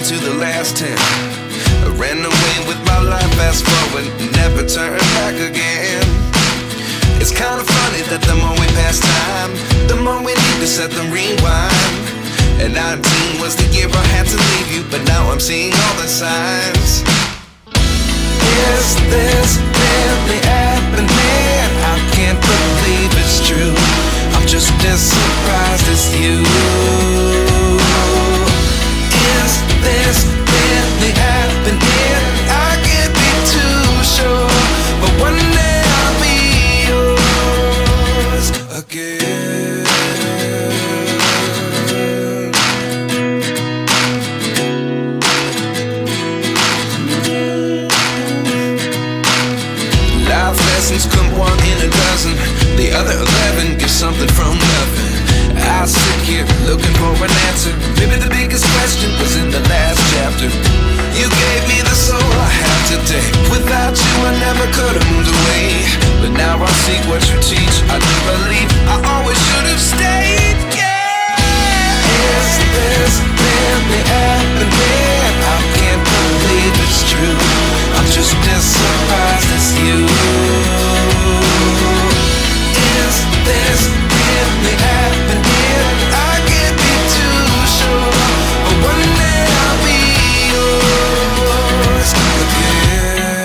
to the last 10. I ran away with my life, fast forward, never turn back again. It's kind of funny that the more we pass time, the more we need to set them rewind. And 19 was the year I had to leave you, but now I'm seeing all the signs. Is this really happening? I can't believe it's true. I'm just as surprised as you. Is this really happening? I can't be too sure, but one day I'll be yours again. Life lessons come one in a dozen. The other 11 get something from nothing. I sit here looking for an answer. Maybe the biggest question was in the last chapter. You gave me the soul I have today. Without you I never could have moved away. But now I see what you teach. I do believe I always should have stayed. Yeah. Is this really happening? I can't believe it's true. I'm just as surprised as you. Is this really happening? I can't be too sure, but one day I'll be yours again.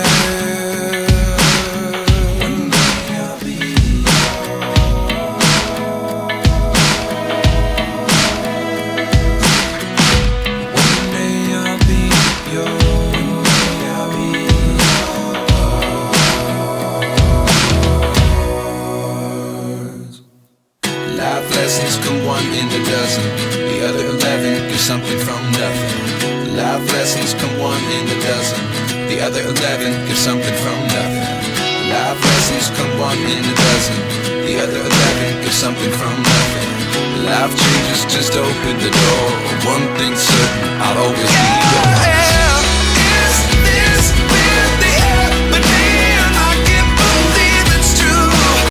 One day I'll be yours. One day I'll be yours. I'll be yours. Life lessons come one in a dozen. The other 11 get something from nothing. Life lessons come one in a dozen. The other 11 get something from nothing. Life lessons come one in a dozen. The other 11 get something from nothing. Life changes just open the door. One thing's